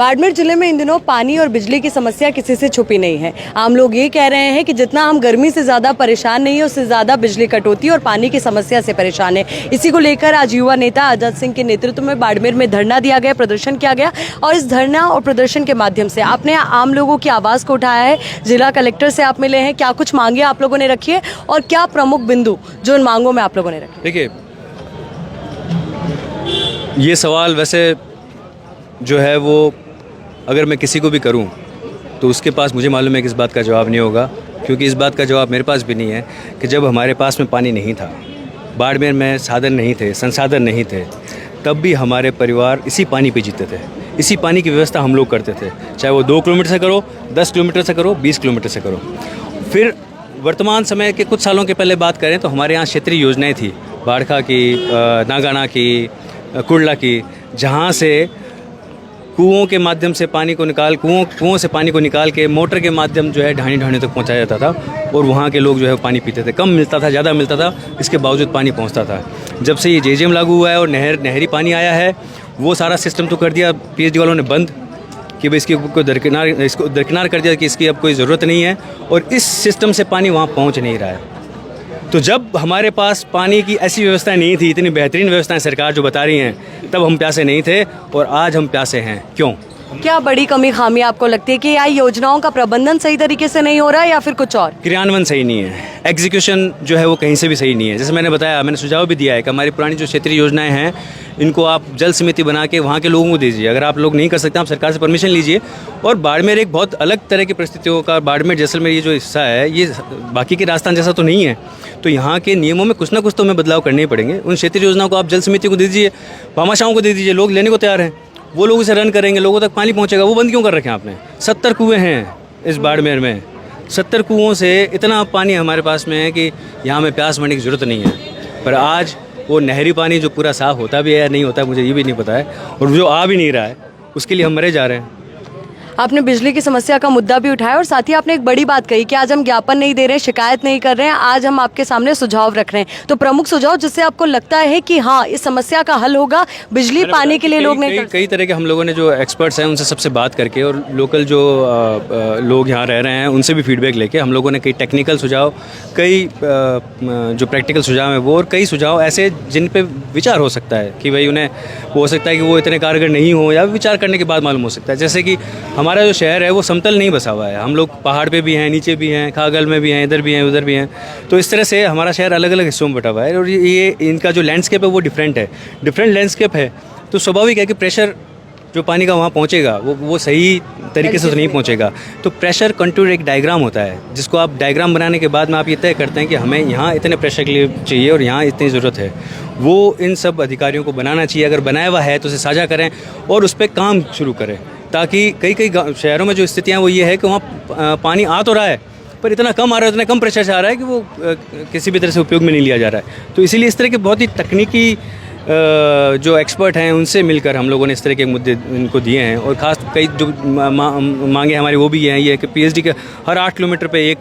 बाड़मेर जिले में इन दिनों पानी और बिजली की समस्या किसी से छुपी नहीं है। आम लोग ये कह रहे हैं कि जितना हम गर्मी से ज़्यादा परेशान नहीं है, उससे ज़्यादा बिजली कटौती और पानी की समस्या से परेशान है। इसी को लेकर आज युवा नेता आजाद सिंह के नेतृत्व में बाड़मेर में धरना दिया गया, प्रदर्शन किया गया और इस धरना और प्रदर्शन के माध्यम से आपने आम लोगों की आवाज़ को उठाया है। जिला कलेक्टर से आप मिले हैं, क्या कुछ मांगे आप लोगों ने रखी है और क्या प्रमुख बिंदु जो इन मांगों में आप लोगों ने रखे? देखिए, ये सवाल वैसे जो है वो अगर मैं किसी को भी करूं तो उसके पास मुझे मालूम है कि इस बात का जवाब नहीं होगा, क्योंकि इस बात का जवाब मेरे पास भी नहीं है कि जब हमारे पास में पानी नहीं था, बाड़मेर में साधन नहीं थे, संसाधन नहीं थे, तब भी हमारे परिवार इसी पानी पे जीते थे। इसी पानी की व्यवस्था हम लोग करते थे, चाहे वो 2 किलोमीटर से करो, 10 किलोमीटर से करो, 20 किलोमीटर से करो। फिर वर्तमान समय के कुछ सालों के पहले बात करें तो हमारे यहाँ क्षेत्रीय योजनाएँ थी, बाड़खा की, नागाना की, कुर्ला की, जहाँ से कुओं के माध्यम से पानी को कुओं से पानी को निकाल के मोटर के माध्यम जो है ढाणी तक पहुंचाया जाता था और वहाँ के लोग जो है पानी पीते थे। कम मिलता था, ज़्यादा मिलता था, इसके बावजूद पानी पहुंचता था। जब से ये जेजेएम लागू हुआ है और नहरी पानी आया है, वो सारा सिस्टम तो कर दिया पीएचडी वालों ने बंद कि भाई इसको दरकिनार कर दिया कि इसकी अब कोई ज़रूरत नहीं है और इस सिस्टम से पानी वहाँ पहुँच नहीं रहा है। तो जब हमारे पास पानी की ऐसी व्यवस्था नहीं थी, इतनी बेहतरीन व्यवस्थाएं सरकार जो बता रही हैं, तब हम प्यासे नहीं थे और आज हम प्यासे हैं। क्यों? क्या बड़ी कमी खामी आपको लगती है कि या योजनाओं का प्रबंधन सही तरीके से नहीं हो रहा है या फिर कुछ और? क्रियान्वयन सही नहीं है, एग्जीक्यूशन जो है वो कहीं से भी सही नहीं है। जैसे मैंने बताया, मैंने सुझाव भी दिया है कि हमारी पुरानी जो क्षेत्रीय योजनाएं हैं, इनको आप जल समिति बना के वहाँ के लोगों को दीजिए। अगर आप लोग नहीं कर सकते, आप सरकार से परमिशन लीजिए। और बाड़मेर एक बहुत अलग तरह की परिस्थितियों का, बाड़मेर जैसलमेर ये जो हिस्सा है, ये बाकी के राजस्थान जैसा तो नहीं है, तो यहाँ के नियमों में कुछ ना कुछ तो हमें बदलाव करने ही पड़ेंगे। उन क्षेत्रीय योजनाओं को आप जल समिति को दे दीजिए, भामाशाहों को दे दीजिए, लोग लेने को तैयार हैं, वो लोग इसे रन करेंगे, लोगों तक पानी पहुँचेगा। वो बंद क्यों कर रखे हैं आपने? 70 कुएँ हैं इस बाड़मेर में, 70 कुओं से इतना पानी हमारे पास में है कि यहाँ में प्यास मरने की ज़रूरत नहीं है। पर आज वो नहरी पानी जो पूरा साफ़ होता भी है या नहीं होता, मुझे ये भी नहीं पता है, और जो आ भी नहीं रहा है उसके लिए हम मरे जा रहे हैं। आपने बिजली की समस्या का मुद्दा भी उठाया और साथ ही आपने एक बड़ी बात कही कि आज हम ज्ञापन नहीं दे रहे हैं, शिकायत नहीं कर रहे हैं, आज हम आपके सामने सुझाव रख रहे हैं। तो प्रमुख सुझाव जिससे आपको लगता है कि हाँ, इस समस्या का हल होगा, बिजली पाने के लिए लोग नहीं कर। कई तरह के हम लोगों ने जो एक्सपर्ट्स हैं उनसे सबसे बात करके और लोकल जो लोग यहाँ रह रहे हैं उनसे भी फीडबैक लेके हम लोगों ने कई टेक्निकल सुझाव, कई जो प्रैक्टिकल सुझाव हैं वो, और कई सुझाव ऐसे जिन पे विचार हो सकता है कि भाई उन्हें हो सकता है कि वो इतने कारगर नहीं हो, या विचार करने के बाद मालूम हो सकता है। जैसे कि हमारा जो शहर है वो समतल नहीं बसा हुआ है, हम लोग पहाड़ पे भी हैं, नीचे भी हैं, खागल में भी हैं, इधर भी हैं, उधर भी हैं। तो इस तरह से हमारा शहर अलग अलग हिस्सों में बटा हुआ है और ये इनका जो लैंडस्केप है वो डिफरेंट लैंडस्केप है। तो स्वाभाविक है कि प्रेशर जो पानी का वहाँ पहुँचेगा वो सही तरीके से तो नहीं पहुँचेगा। तो प्रेशर कंटूर एक डायग्राम होता है, जिसको आप डायग्राम बनाने के बाद में आप ये तय करते हैं कि हमें यहाँ इतने प्रेशर के लिए चाहिए और यहाँ इतनी ज़रूरत है। वो इन सब अधिकारियों को बनाना चाहिए, अगर बनाया हुआ है तो उसे साझा करें और उस पर काम शुरू करें, ताकि कई शहरों में जो स्थितियाँ वो ये है कि वहाँ पानी आ तो रहा है पर इतना कम आ रहा है, इतना कम प्रेशर से आ रहा है कि वो किसी भी तरह से उपयोग में नहीं लिया जा रहा है। तो इसीलिए इस तरह के बहुत ही तकनीकी जो एक्सपर्ट हैं उनसे मिलकर हम लोगों ने इस तरह के मुद्दे इनको दिए हैं। और ख़ास कई जो मांगे हमारी वो भी हैं, ये है कि पीएचडी के हर 8 किलोमीटर पे एक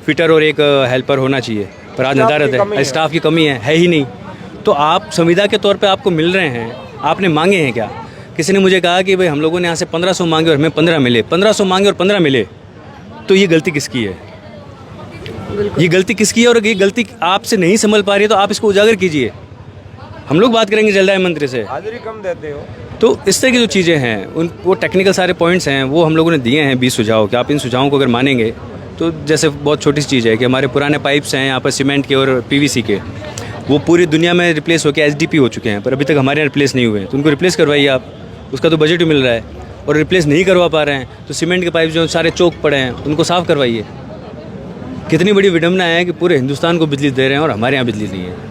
फिटर और एक हेल्पर होना चाहिए, पर आज नदारत है, स्टाफ की कमी है ही नहीं। तो आप संविदा के तौर पे आपको मिल रहे हैं, आपने मांगे हैं क्या? किसी ने मुझे कहा कि भाई हम लोगों ने यहाँ से 1500 मांगे और हमें 15 मिले, 1500 मांगे और 15 मिले, तो ये गलती किसकी है? ये गलती किसकी है? और ये गलती आपसे नहीं संभल पा रही है तो आप इसको उजागर कीजिए। हम लोग बात करेंगे जलदाय मंत्री से, हाजिरी कम देते हो। तो इस तरह की जो चीज़ें हैं वो टेक्निकल सारे पॉइंट्स हैं, वो हम लोगों ने दिए हैं 20 सुझाव कि आप इन सुझावों को अगर मानेंगे तो, जैसे बहुत छोटी सी चीज़ है कि हमारे पुराने पाइप्स हैं यहाँ पर सीमेंट के और पीवीसी के, वो पूरी दुनिया में रिप्लेस होकर एचडीपी हो चुके हैं, पर अभी तक हमारे यहाँ रिप्लेस नहीं हुए हैं। तो उनको रिप्लेस करवाइए आप, उसका तो बजट भी मिल रहा है, और रिप्लेस नहीं करवा पा रहे हैं तो सीमेंट के पाइप जो सारे चौक पड़े हैं उनको साफ़ करवाइए। कितनी बड़ी विडम्बना है कि पूरे हिंदुस्तान को बिजली दे रहे हैं और हमारे यहाँ बिजली नहीं है।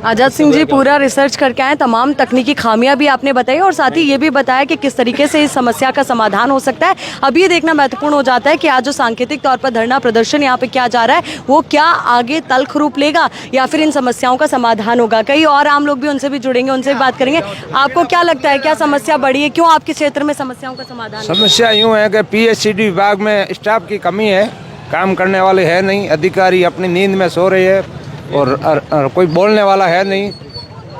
आजाद सिंह जी पूरा रिसर्च करके आए, तमाम तकनीकी खामियां भी आपने बताई और साथ ही ये भी बताया कि किस तरीके से इस समस्या का समाधान हो सकता है। अब ये देखना महत्वपूर्ण हो जाता है कि आज जो सांकेतिक तौर पर धरना प्रदर्शन यहाँ पे किया जा रहा है वो क्या आगे तल्ख रूप लेगा या फिर इन समस्याओं का समाधान होगा। कई और आम लोग भी उनसे भी जुड़ेंगे, उनसे भी बात करेंगे। आपको क्या लगता है, क्या समस्या बढ़ी है, क्यों आपके क्षेत्र में समस्याओं का समाधान? समस्या यूँ है कि पीएचडी विभाग में स्टाफ की कमी है, काम करने वाले है नहीं, अधिकारी अपनी नींद में सो रहे हैं और कोई बोलने वाला है नहीं।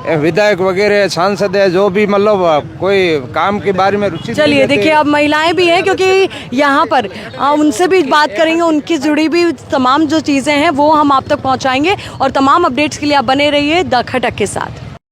विधायक वगैरह सांसद है जो भी मतलब कोई काम के बारे में रुचि चलिए लेते देखिए हैं। अब महिलाएं भी हैं क्योंकि यहाँ पर उनसे भी बात करेंगे, उनकी जुड़ी भी तमाम जो चीज़ें हैं वो हम आप तक पहुँचाएंगे और तमाम अपडेट्स के लिए आप बने रहिए द खटक के साथ।